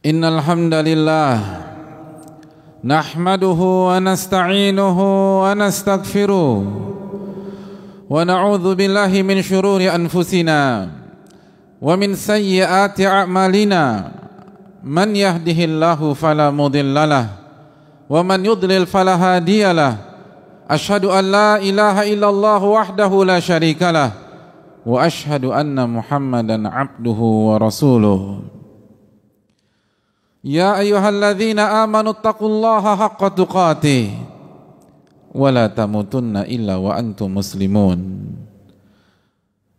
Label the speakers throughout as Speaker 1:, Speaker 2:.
Speaker 1: Innal hamdalillah nahmaduhu wa nasta'inuhu wa nastaghfiruh wa na'udzu billahi min shururi anfusina wa min sayyiati a'malina man yahdihillahu fala mudhillalah wa man yudlil fala hadiyalah. Asyhadu an la ilaha illallah wahdahu la syarikalah wa asyhadu anna Muhammadan abduhu wa rasuluh. Ya ayyuhalladzina amanu taqullaha haqqa tuqatih wa la tamutunna illa wa antum muslimun.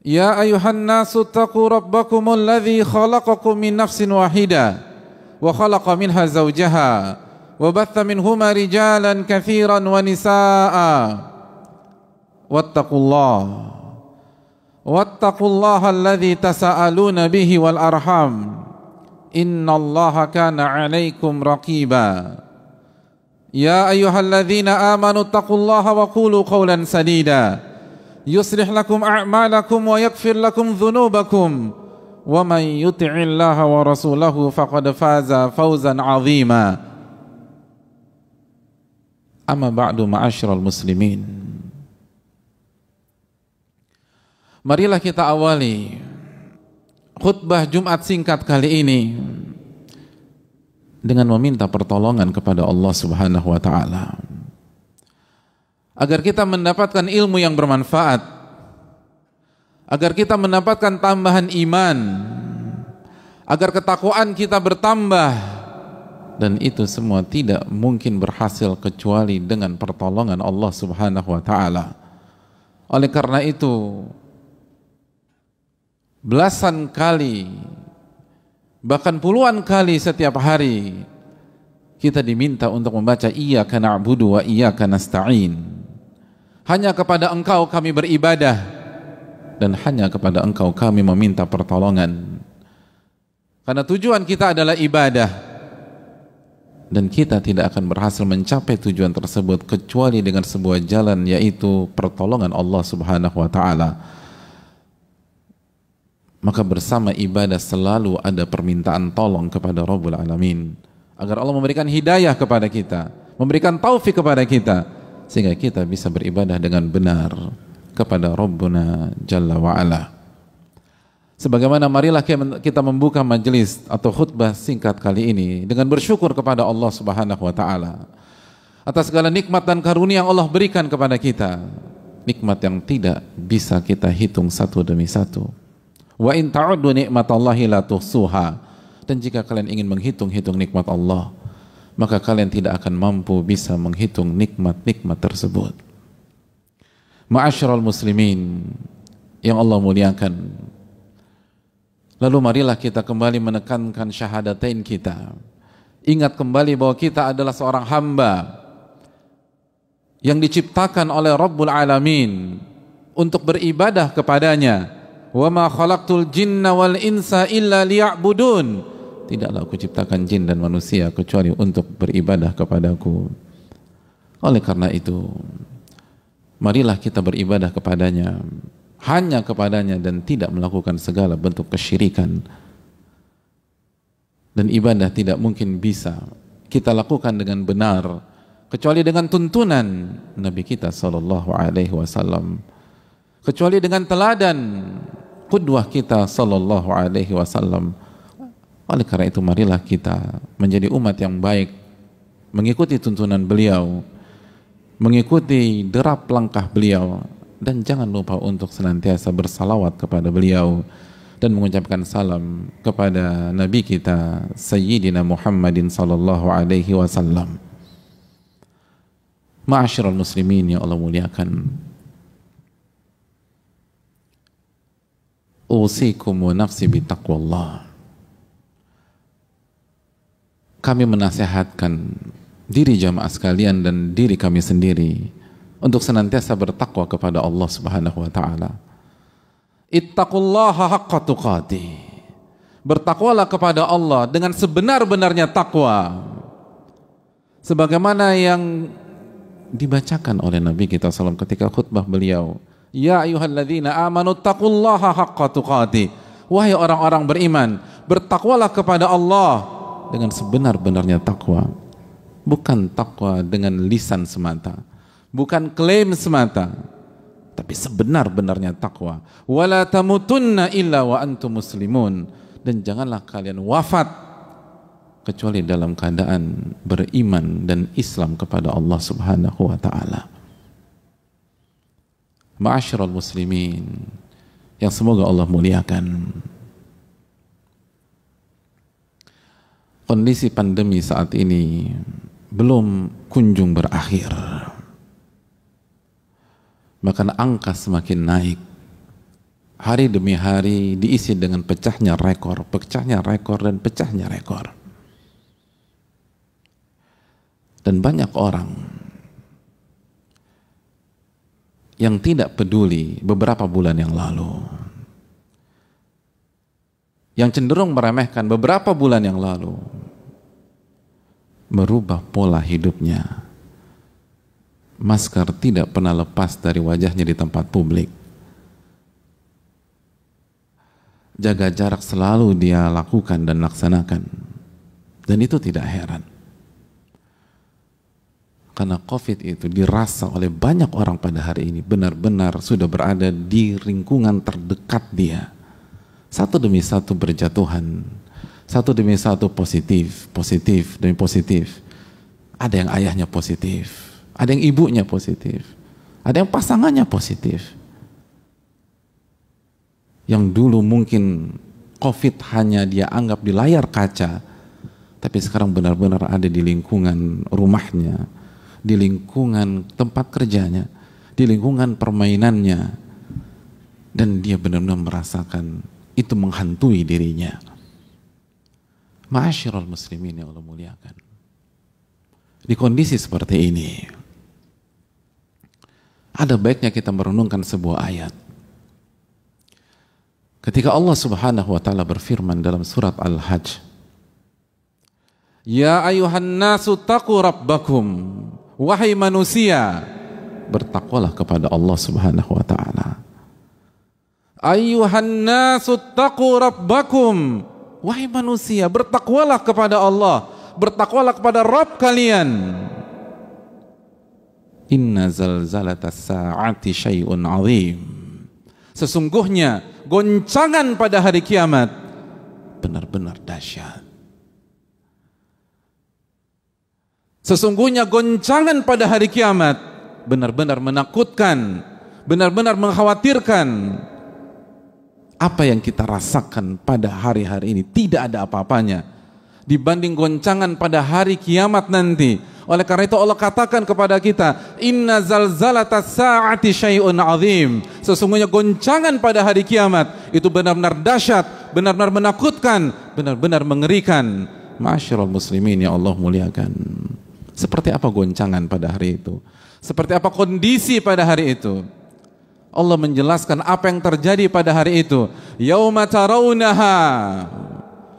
Speaker 1: Ya ayyuhan nasu taqu rabbakumul ladzi khalaqakum min nafsin wahidah wa khalaqa minha zawjaha wa batha minhuma rijalan katsiran wa nisaa'a wattaqullaha alladzi tasaaluna bihi wal arham innallaha kana 'alaikum raqiba. Ya ayyuhalladzina amanu taqullaha wa qulu qawlan sadida yuslih lakum a'malakum wa yaghfir lakum dhunubakum wa man yuti'illaha wa rasulahu faqad faza fawzan 'azima. Amma ba'du, ma'asyiral muslimin. Marilah kita awali khutbah Jumat singkat kali ini dengan meminta pertolongan kepada Allah Subhanahu wa taala agar kita mendapatkan ilmu yang bermanfaat, agar kita mendapatkan tambahan iman, agar ketakwaan kita bertambah, dan itu semua tidak mungkin berhasil kecuali dengan pertolongan Allah Subhanahu wa taala. Oleh karena itu, belasan kali, bahkan puluhan kali setiap hari kita diminta untuk membaca iyyaka na'budu wa iyyaka nasta'in. Hanya kepada Engkau kami beribadah dan hanya kepada Engkau kami meminta pertolongan. Karena tujuan kita adalah ibadah dan kita tidak akan berhasil mencapai tujuan tersebut kecuali dengan sebuah jalan, yaitu pertolongan Allah Subhanahu wa taala. Maka bersama ibadah selalu ada permintaan tolong kepada Rabbul Alamin agar Allah memberikan hidayah kepada kita, memberikan taufik kepada kita, sehingga kita bisa beribadah dengan benar kepada Rabbuna Jalla wa'ala. Sebagaimana marilah kita membuka majelis atau khutbah singkat kali ini dengan bersyukur kepada Allah Subhanahu wa taala atas segala nikmat dan karunia yang Allah berikan kepada kita, nikmat yang tidak bisa kita hitung satu demi satu. Wa in ta'uddu ni'matallahi la tuhsuha. Dan jika kalian ingin menghitung-hitung nikmat Allah, maka kalian tidak akan mampu bisa menghitung nikmat-nikmat tersebut. Ma'asyiral muslimin yang Allah muliakan, lalu marilah kita kembali menekankan syahadatain kita. Ingat kembali bahwa kita adalah seorang hamba yang diciptakan oleh Rabbul Alamin untuk beribadah kepadanya. Wa ma khalaqtul jinna wal insa illa liya'budun. Tidaklah aku ciptakan jin dan manusia kecuali untuk beribadah kepadaku. Oleh karena itu, marilah kita beribadah kepadanya, hanya kepadanya, dan tidak melakukan segala bentuk kesyirikan. Dan ibadah tidak mungkin bisa kita lakukan dengan benar kecuali dengan tuntunan Nabi kita sallallahu alaihi wasallam, kecuali dengan teladan qudwah kita sallallahu alaihi wasallam. Oleh karena itu, marilah kita menjadi umat yang baik, mengikuti tuntunan beliau, mengikuti derap langkah beliau, dan jangan lupa untuk senantiasa bersalawat kepada beliau dan mengucapkan salam kepada Nabi kita Sayyidina Muhammadin sallallahu alaihi wasallam. Ma'asyiral muslimin yang Allah muliakan, usikum wa nafsi bitaqwallah. Kami menasihatkan diri jamaah sekalian dan diri kami sendiri untuk senantiasa bertakwa kepada Allah Subhanahu wa taala. Ittaqullaha haqqa tuqatih. Bertakwalah kepada Allah dengan sebenar-benarnya takwa. Sebagaimana yang dibacakan oleh Nabi kita SAW ketika khutbah beliau, Ya ayyuhalladzina amanu taqullaha haqqa tuqatih. Wahai orang-orang beriman, bertakwalah kepada Allah dengan sebenar-benarnya takwa. Bukan takwa dengan lisan semata, bukan klaim semata, tapi sebenar-benarnya takwa. Wala tamutunna illa wa antum muslimun, dan janganlah kalian wafat kecuali dalam keadaan beriman dan Islam kepada Allah Subhanahu wa taala. Ma'asyiral muslimin yang semoga Allah muliakan. Kondisi pandemi saat ini belum kunjung berakhir. Bahkan angka semakin naik. Hari demi hari diisi dengan pecahnya rekor dan pecahnya rekor. Dan banyak orang yang tidak peduli beberapa bulan yang lalu, yang cenderung meremehkan beberapa bulan yang lalu, merubah pola hidupnya. Masker tidak pernah lepas dari wajahnya di tempat publik. Jaga jarak selalu dia lakukan dan laksanakan. Dan itu tidak heran. Karena COVID itu dirasa oleh banyak orang pada hari ini benar-benar sudah berada di lingkungan terdekat dia. Satu demi satu berjatuhan, satu demi satu positif demi positif. Ada yang ayahnya positif, ada yang ibunya positif, ada yang pasangannya positif. Yang dulu mungkin COVID hanya dia anggap di layar kaca, tapi sekarang benar-benar ada di lingkungan rumahnya, di lingkungan tempat kerjanya, di lingkungan permainannya, dan dia benar-benar merasakan itu menghantui dirinya. Ma'asyiral muslimin yang Allah muliakan, di kondisi seperti ini ada baiknya kita merenungkan sebuah ayat. Ketika Allah Subhanahu wa taala berfirman dalam surat Al-Hajj, Ya ayuhan nasu taqu rabbakum, wahai manusia, bertakwalah kepada Allah Subhanahu wa taala. Ayuhan nasu taqu rabbakum, wahai manusia, bertakwalah kepada Allah, bertakwalah kepada Rabb kalian. Inna zalzalatas sa'ati syai'un 'azim. Sesungguhnya goncangan pada hari kiamat benar-benar dahsyat. Sesungguhnya goncangan pada hari kiamat benar-benar menakutkan, benar-benar mengkhawatirkan. Apa yang kita rasakan pada hari-hari ini tidak ada apa-apanya dibanding goncangan pada hari kiamat nanti. Oleh karena itu Allah katakan kepada kita, Inna zalzalatas sa'ati syai'un 'azim. Sesungguhnya goncangan pada hari kiamat itu benar-benar dahsyat, benar-benar menakutkan, benar-benar mengerikan. Ma'asyiral muslimin yang Allah muliakan. Seperti apa goncangan pada hari itu? Seperti apa kondisi pada hari itu? Allah menjelaskan apa yang terjadi pada hari itu. Yauma tarawunaha.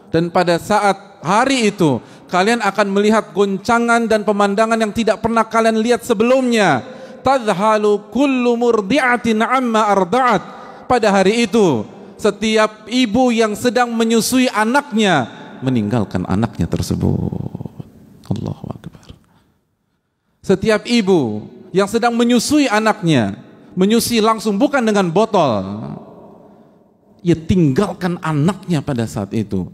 Speaker 1: Dan pada saat hari itu kalian akan melihat goncangan dan pemandangan yang tidak pernah kalian lihat sebelumnya. Tadhalu kullu murdi'atin amma arda'at. Pada hari itu setiap ibu yang sedang menyusui anaknya meninggalkan anaknya tersebut. Allahu Akbar. Setiap ibu yang sedang menyusui anaknya, menyusui langsung bukan dengan botol, ia tinggalkan anaknya pada saat itu.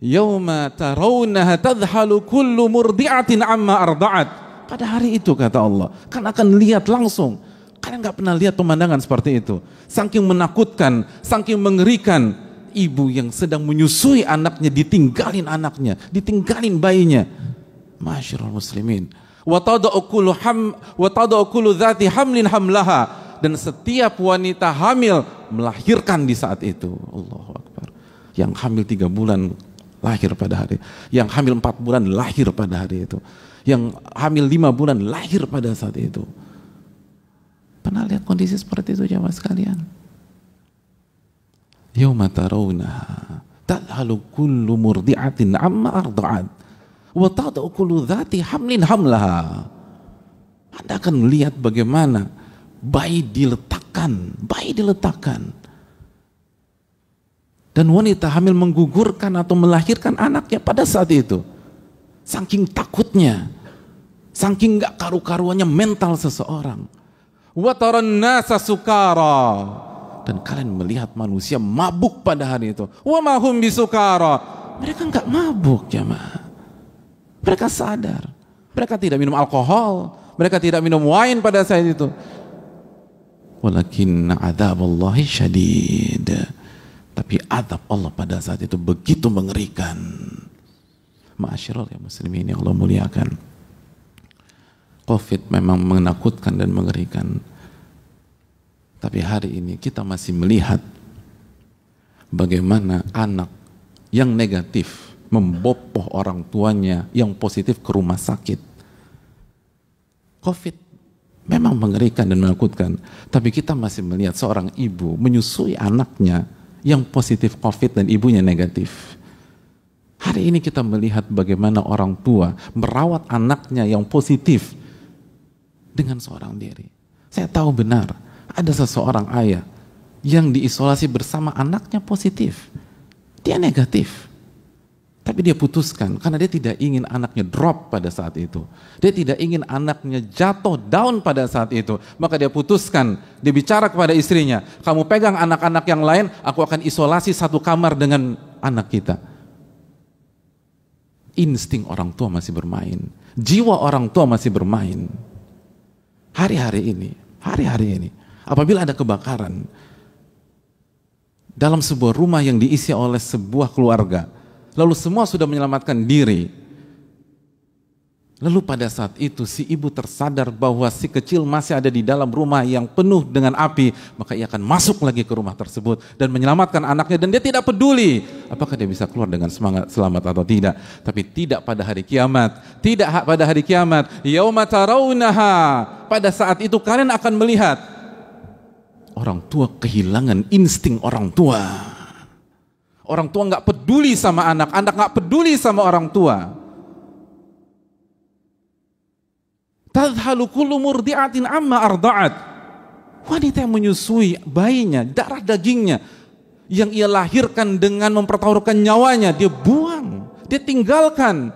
Speaker 1: Yauma tarawunaha tadhalu kullu murdi'atin amma arda'at. Pada hari itu kata Allah, kan akan lihat langsung. Kalian gak pernah lihat pemandangan seperti itu. Saking menakutkan, saking mengerikan. Ibu yang sedang menyusui anaknya ditinggalin anaknya, ditinggalin bayinya. Ma'asyiral muslimin. Wa tada'u kullu dzati hamlin hamlaha. Dan setiap wanita hamil melahirkan di saat itu. Allahu Akbar. Yang hamil 3 bulan lahir pada hari, yang hamil 4 bulan lahir pada hari itu, yang hamil 5 bulan lahir pada saat itu. Pernah lihat kondisi seperti itu jemaah sekalian? Yauma tarawunaha tadhalu kullu murdi'atin amma arda'at wa tad'u kullu dzati hamlin hamlaha. Anda akan melihat bagaimana bayi diletakkan. Dan wanita hamil menggugurkan atau melahirkan anaknya pada saat itu. Saking takutnya, saking gak karu-karuannya mental seseorang. Wa taran nasa sukara. Dan kalian melihat manusia mabuk pada hari itu. Wa ma hum bisukara. Mereka gak mabuk, jamaah. Mereka sadar. Mereka tidak minum alkohol, mereka tidak minum wine pada saat itu. Walakin adzaballahi syadid. Tapi azab Allah pada saat itu begitu mengerikan. Ma'asyiral ya muslimin yang Allah muliakan. Covid memang menakutkan dan mengerikan. Tapi hari ini kita masih melihat bagaimana anak yang negatif membopoh orang tuanya yang positif ke rumah sakit. Covid memang mengerikan dan menakutkan, tapi kita masih melihat seorang ibu menyusui anaknya yang positif Covid dan ibunya negatif. Hari ini kita melihat bagaimana orang tua merawat anaknya yang positif dengan seorang diri. Saya tahu benar, ada seseorang ayah yang diisolasi bersama anaknya positif. Dia negatif. Tapi dia putuskan karena dia tidak ingin anaknya drop pada saat itu. Dia tidak ingin anaknya jatuh down pada saat itu. Maka dia putuskan, dia bicara kepada istrinya, kamu pegang anak-anak yang lain, aku akan isolasi satu kamar dengan anak kita. Insting orang tua masih bermain. Jiwa orang tua masih bermain. Hari-hari ini, apabila ada kebakaran dalam sebuah rumah yang diisi oleh sebuah keluarga, lalu semua sudah menyelamatkan diri. Lalu pada saat itu si ibu tersadar bahwa si kecil masih ada di dalam rumah yang penuh dengan api, maka ia akan masuk lagi ke rumah tersebut dan menyelamatkan anaknya, dan dia tidak peduli apakah dia bisa keluar dengan semangat selamat atau tidak. Tapi tidak pada hari kiamat. Tidak pada hari kiamat. Yauma tarawunaha. Pada saat itu kalian akan melihat orang tua kehilangan insting orang tua. Orang tua nggak peduli sama anak, anak nggak peduli sama orang tua. Tadhalu kullu murdi'atin amma arda'at. Wanita yang menyusui bayinya, darah dagingnya, yang ia lahirkan dengan mempertaruhkan nyawanya, dia buang, dia tinggalkan,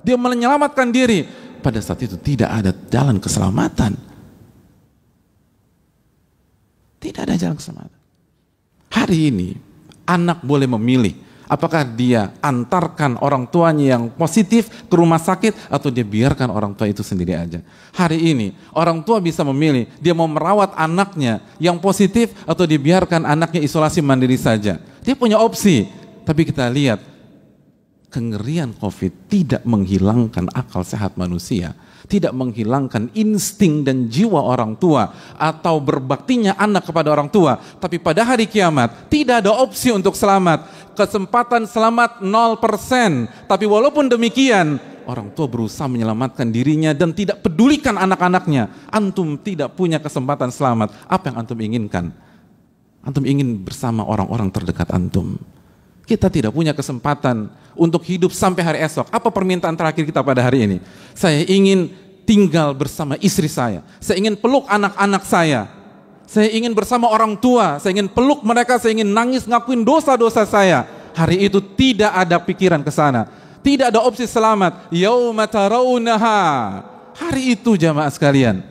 Speaker 1: dia menyelamatkan diri. Pada saat itu tidak ada jalan keselamatan. Tidak ada jalan keselamatan. Hari ini anak boleh memilih apakah dia antarkan orang tuanya yang positif ke rumah sakit atau dia biarkan orang tua itu sendiri aja. Hari ini orang tua bisa memilih dia mau merawat anaknya yang positif atau dibiarkan anaknya isolasi mandiri saja. Dia punya opsi. Tapi kita lihat kengerian Covid tidak menghilangkan akal sehat manusia, tidak menghilangkan insting dan jiwa orang tua atau berbaktinya anak kepada orang tua. Tapi pada hari kiamat tidak ada opsi untuk selamat. Kesempatan selamat 0%. Tapi walaupun demikian, orang tua berusaha menyelamatkan dirinya dan tidak pedulikan anak-anaknya. Antum tidak punya kesempatan selamat. Apa yang antum inginkan? Antum ingin bersama orang-orang terdekat antum. Kita tidak punya kesempatan untuk hidup sampai hari esok. Apa permintaan terakhir kita pada hari ini? Saya ingin tinggal bersama istri saya. Saya ingin peluk anak-anak saya. Saya ingin bersama orang tua. Saya ingin peluk mereka. Saya ingin nangis ngakuin dosa-dosa saya. Hari itu tidak ada pikiran ke sana. Tidak ada opsi selamat. Yauma tarawunaha. Hari itu jamaah sekalian,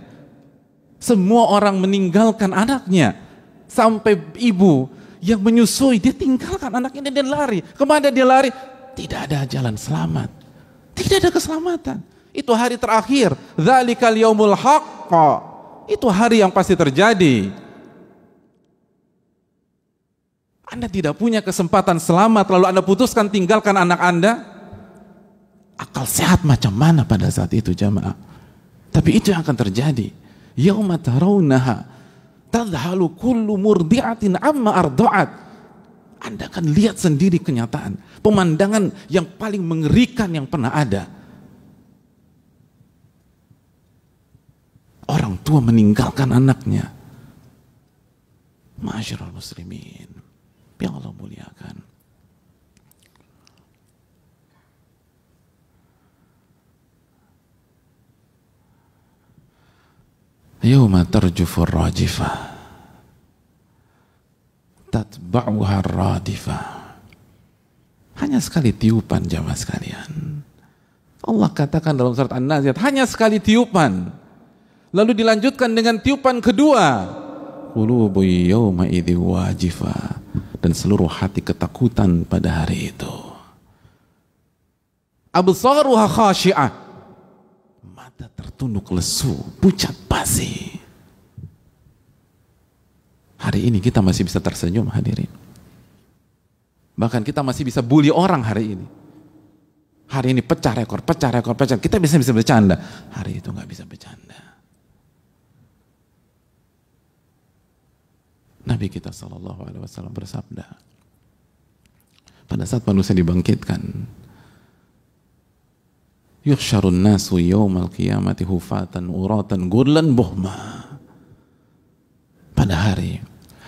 Speaker 1: semua orang meninggalkan anaknya. Sampai ibu yang menyusui, dia tinggalkan anaknya dan dia lari. Kemana dia lari? Tidak ada jalan selamat. Tidak ada keselamatan. Itu hari terakhir. Dzalikal yaumul haqq. Itu hari yang pasti terjadi. Anda tidak punya kesempatan selamat lalu Anda putuskan tinggalkan anak Anda. Akal sehat macam mana pada saat itu jamaah? Tapi itu yang akan terjadi. Yauma tarawunaha tadhalu kullu murdi'atin amma arda'at. Anda akan lihat sendiri kenyataan, pemandangan yang paling mengerikan yang pernah ada. Orang tua meninggalkan anaknya. Ma'asyiral muslimin yang Allah muliakan. Yauma tarjufur rajifah tatba'uha radifah. Hanya sekali tiupan jamaah sekalian. Allah katakan dalam surat An-Nazi'at, hanya sekali tiupan. Lalu dilanjutkan dengan tiupan kedua. Qulubu yawma idzi wajifa. Dan seluruh hati ketakutan pada hari itu. Absaruha khashi'ah. Mata tertunduk lesu, pucat pasi. Hari ini kita masih bisa tersenyum, hadirin. Bahkan kita masih bisa bully orang hari ini. Hari ini pecah rekor. Kita bisa bercanda. Hari itu nggak bisa bercanda. Nabi kita SAW bersabda, pada saat manusia dibangkitkan, yuhsyarun nasu yawmal qiyamati hufatan uratan gurlan buhma. Pada hari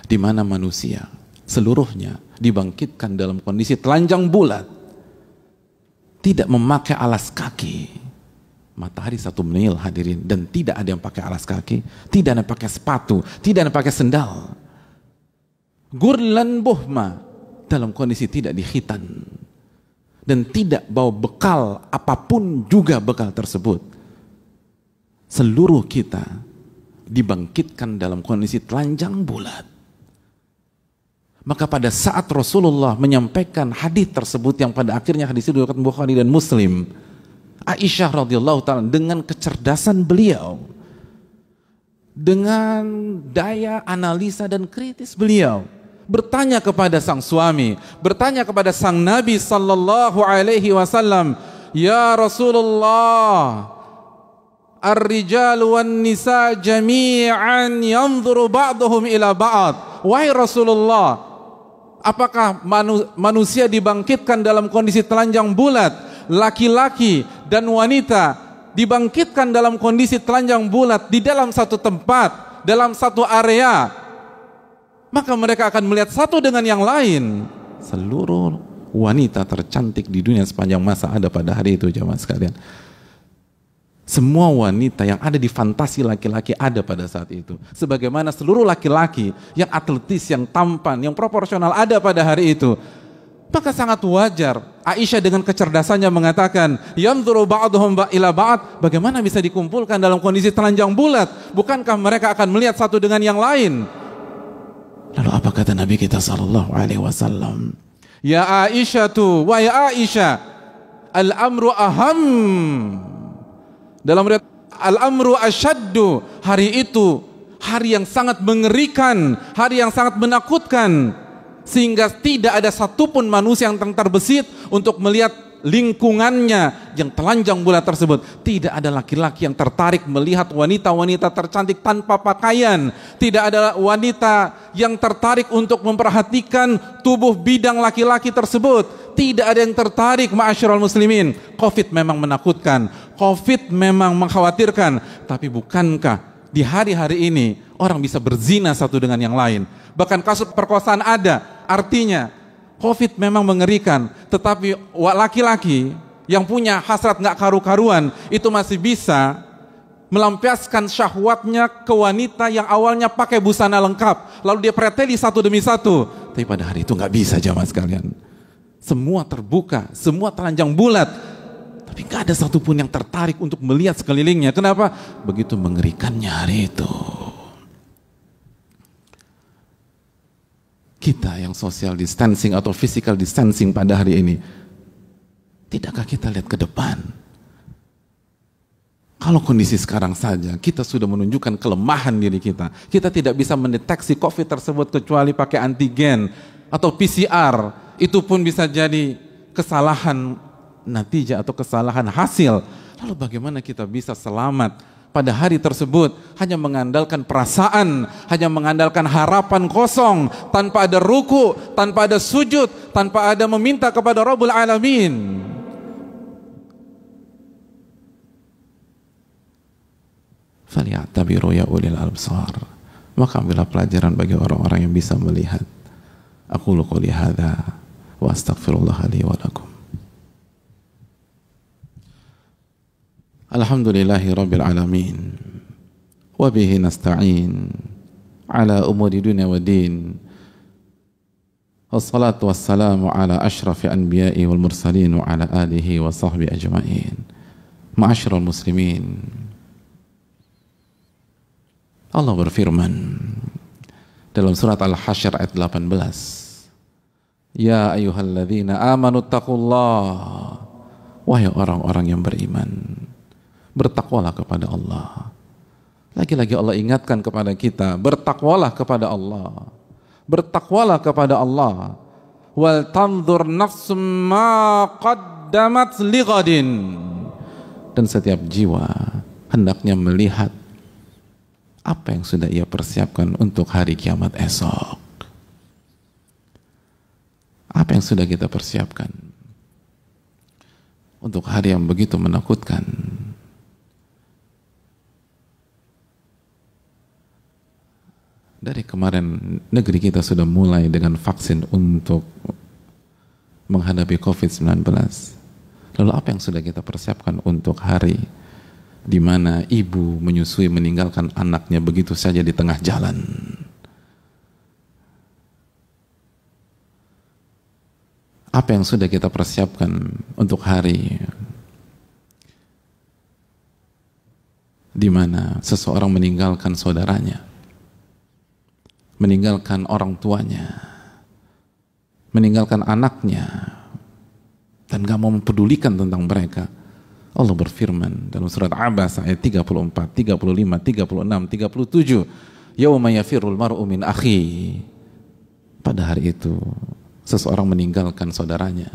Speaker 1: di mana manusia seluruhnya dibangkitkan dalam kondisi telanjang bulat, tidak memakai alas kaki. Matahari 1 mil, hadirin, dan tidak ada yang pakai alas kaki, tidak ada yang pakai sepatu, tidak ada yang pakai sendal. Gurlan buhma, dalam kondisi tidak dikhitan dan tidak bawa bekal apapun juga bekal tersebut. Seluruh kita dibangkitkan dalam kondisi telanjang bulat. Maka pada saat Rasulullah menyampaikan hadis tersebut, yang pada akhirnya hadis itu diriwayatkan Bukhari dan Muslim, Aisyah radhiyallahu taala dengan kecerdasan beliau, dengan daya analisa dan kritis beliau, bertanya kepada sang suami, bertanya kepada sang Nabi sallallahu alaihi wasallam, "Ya Rasulullah, ar-rijalu wan nisa jami'an yanzuru ba'dhum ila ba'd." Wahai Rasulullah, apakah manusia dibangkitkan dalam kondisi telanjang bulat? Laki-laki dan wanita dibangkitkan dalam kondisi telanjang bulat di dalam satu tempat, dalam satu area. Maka mereka akan melihat satu dengan yang lain. Seluruh wanita tercantik di dunia sepanjang masa ada pada hari itu, jamaah sekalian. Semua wanita yang ada di fantasi laki-laki ada pada saat itu. Sebagaimana seluruh laki-laki yang atletis, yang tampan, yang proporsional ada pada hari itu. Maka sangat wajar Aisyah dengan kecerdasannya mengatakan, yanzuru ba'dhum ila ba'd, bagaimana bisa dikumpulkan dalam kondisi telanjang bulat? Bukankah mereka akan melihat satu dengan yang lain? Lalu apa kata Nabi kita sallallahu alaihi wasallam? Ya Aisyah tu, wa ya Aisyah, al-amru aham. Dalam riwayat al-amru asyaddu, hari itu hari yang sangat mengerikan, hari yang sangat menakutkan, sehingga tidak ada satupun manusia yang terbesit untuk melihat lingkungannya yang telanjang bulat tersebut. Tidak ada laki-laki yang tertarik melihat wanita-wanita tercantik tanpa pakaian. Tidak ada wanita yang tertarik untuk memperhatikan tubuh bidang laki-laki tersebut. Tidak ada yang tertarik, ma'asyiral muslimin. Covid memang menakutkan, Covid memang mengkhawatirkan, tapi bukankah di hari-hari ini orang bisa berzina satu dengan yang lain? Bahkan kasus perkosaan ada. Artinya Covid memang mengerikan, tetapi laki-laki yang punya hasrat nggak karu-karuan itu masih bisa melampiaskan syahwatnya ke wanita yang awalnya pakai busana lengkap, lalu dia preteli satu demi satu. Tapi pada hari itu nggak bisa, jamaah sekalian. Semua terbuka, semua telanjang bulat, tapi nggak ada satupun yang tertarik untuk melihat sekelilingnya. Kenapa? Begitu mengerikannya hari itu. Kita yang social distancing atau physical distancing pada hari ini, tidakkah kita lihat ke depan? Kalau kondisi sekarang saja kita sudah menunjukkan kelemahan diri kita, kita tidak bisa mendeteksi COVID tersebut kecuali pakai antigen atau PCR, itu pun bisa jadi kesalahan natijah atau kesalahan hasil. Lalu bagaimana kita bisa selamat pada hari tersebut hanya mengandalkan perasaan, hanya mengandalkan harapan kosong, tanpa ada ruku, tanpa ada sujud, tanpa ada meminta kepada Rabbul Alamin. Falya'tabiru ya ulil albsar. Maka ambillah pelajaran bagi orang-orang yang bisa melihat. Aqulu qouli hadza wa astaghfirullah li wa lakum. Alhamdulillahi rabbil alamin, wa bihi nasta'in ala umuri dunya wa din. Wassalatu wassalamu ala ashrafi anbiya'i wal mursalin wa ala alihi wa sahbihi ajma'in. Ma'asyiral muslimin, Allah berfirman dalam surat Al-Hasyr ayat 18, Ya ayyuhalladzina amanu taqullah, wahai orang-orang yang beriman, bertakwalah kepada Allah. Lagi-lagi Allah ingatkan kepada kita, bertakwalah kepada Allah. Bertakwalah kepada Allah. Wal tanzur nafsum ma qaddamat lighadin. Dan setiap jiwa hendaknya melihat apa yang sudah ia persiapkan untuk hari kiamat esok. Apa yang sudah kita persiapkan untuk hari yang begitu menakutkan. Dari kemarin negeri kita sudah mulai dengan vaksin untuk menghadapi COVID-19. Lalu apa yang sudah kita persiapkan untuk hari di mana ibu menyusui meninggalkan anaknya begitu saja di tengah jalan? Apa yang sudah kita persiapkan untuk hari di mana seseorang meninggalkan saudaranya, meninggalkan orang tuanya, meninggalkan anaknya, dan gak mau mempedulikan tentang mereka. Allah berfirman dalam surat Abasa ayat 34, 35, 36, 37, Yauma yafirul mar'u min akhi. Pada hari itu seseorang meninggalkan saudaranya.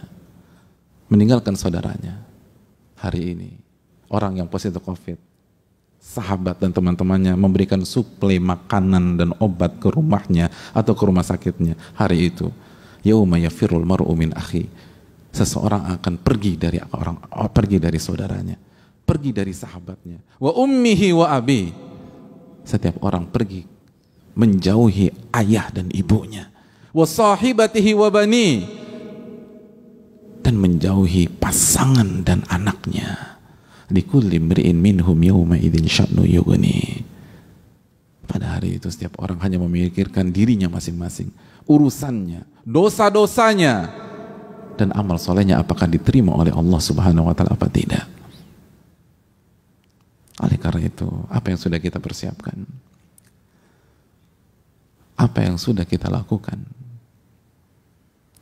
Speaker 1: Meninggalkan saudaranya. Hari ini orang yang positif COVID, sahabat dan teman-temannya memberikan suplai makanan dan obat ke rumahnya atau ke rumah sakitnya. Hari itu, yauma yafirul mar'u min akhi. Seseorang akan pergi dari saudaranya, pergi dari sahabatnya. Wa ummihi wa abi. Setiap orang pergi menjauhi ayah dan ibunya. Wa sahibatihi wa bani. Dan menjauhi pasangan dan anaknya. Likulli mri'in minhum yawma idzin sya'nu yughni. Pada hari itu setiap orang hanya memikirkan dirinya masing-masing, urusannya, dosa-dosanya, dan amal solehnya apakah diterima oleh Allah Subhanahu wa taala apa tidak. Oleh karena itu, apa yang sudah kita persiapkan? Apa yang sudah kita lakukan?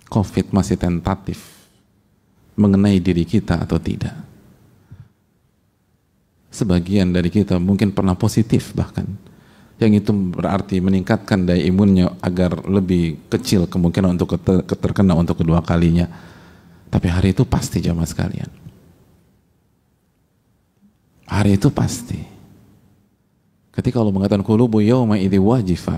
Speaker 1: COVID masih tentatif mengenai diri kita atau tidak? Sebagian dari kita mungkin pernah positif bahkan, yang itu berarti meningkatkan daya imunnya agar lebih kecil kemungkinan untuk terkena untuk kedua kalinya. Tapi hari itu pasti jamaah sekalian, hari itu pasti. Ketika Allah mengatakan qulubu yawma idzi wajifa,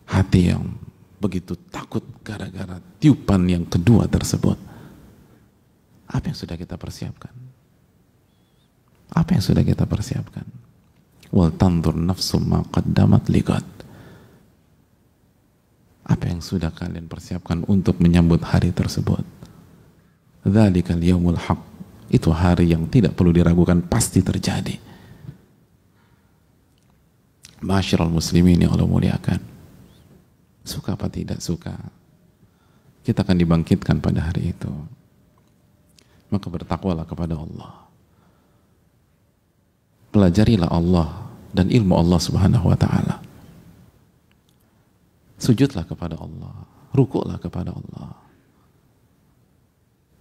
Speaker 1: hati yang begitu takut gara-gara tiupan yang kedua tersebut. Apa yang sudah kita persiapkan? Apa yang sudah kita persiapkan? Wal tanzur nafsum ma qaddamat lighad. Apa yang sudah kalian persiapkan untuk menyambut hari tersebut? Dzalikal yaumul haq. Itu hari yang tidak perlu diragukan, pasti terjadi. Ma'asyiral muslimin yang Allah muliakan. Suka apa tidak suka, kita akan dibangkitkan pada hari itu. Maka bertakwalah kepada Allah. Pelajarilah Allah dan ilmu Allah Subhanahu wa ta'ala. Sujudlah kepada Allah, rukuklah kepada Allah.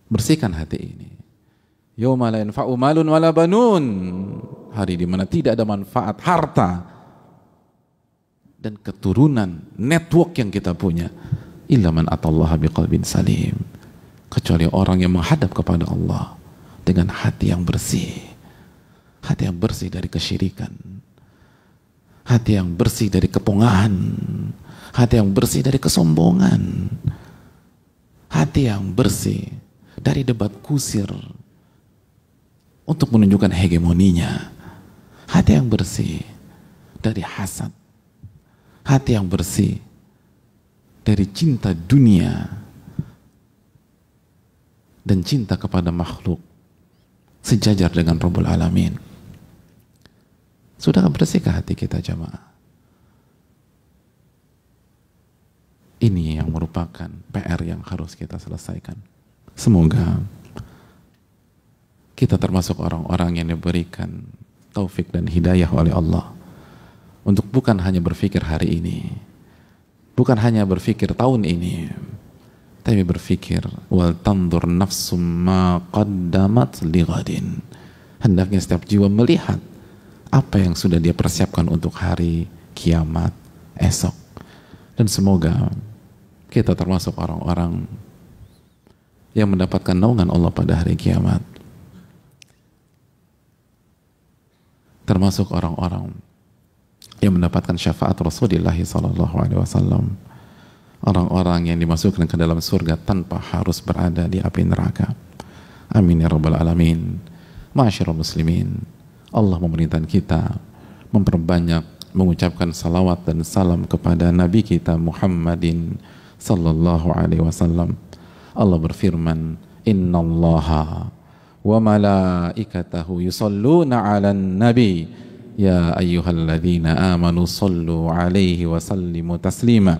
Speaker 1: Bersihkan hati ini. Yauma la yanfa'u malun wala banun. Hari di mana tidak ada manfaat harta dan keturunan, network yang kita punya, illa man atallaha biqalbin salim, kecuali orang yang menghadap kepada Allah dengan hati yang bersih. Hati yang bersih dari kesyirikan, hati yang bersih dari kepongahan, hati yang bersih dari kesombongan, hati yang bersih dari debat kusir untuk menunjukkan hegemoninya, hati yang bersih dari hasad, hati yang bersih dari cinta dunia dan cinta kepada makhluk sejajar dengan Rabbul Alamin. Sudah bersihkah hati kita jamaah? merupakan PR yang harus kita selesaikan. Semoga kita termasuk orang-orang yang diberikan taufik dan hidayah oleh Allah untuk bukan hanya berpikir hari ini, bukan hanya berpikir tahun ini, tapi berpikir wal tandur nafsum ma qaddamat lighadin. Hendaknya setiap jiwa melihat apa yang sudah dia persiapkan untuk hari kiamat esok. Dan semoga kita termasuk orang-orang yang mendapatkan naungan Allah pada hari kiamat, termasuk orang-orang yang mendapatkan syafaat Rasulullah SAW, orang-orang yang dimasukkan ke dalam surga tanpa harus berada di api neraka. Amin ya rabbal alamin. Ma'asyiral muslimin, Allah memerintahkan kita memperbanyak mengucapkan salawat dan salam kepada Nabi kita Muhammadin sallallahu alaihi wasallam. Allah berfirman, innallaha wa malaikatahu yusalluna 'alan nabi ya ayyuhalladzina amanu sallu alaihi wa sallimu taslima.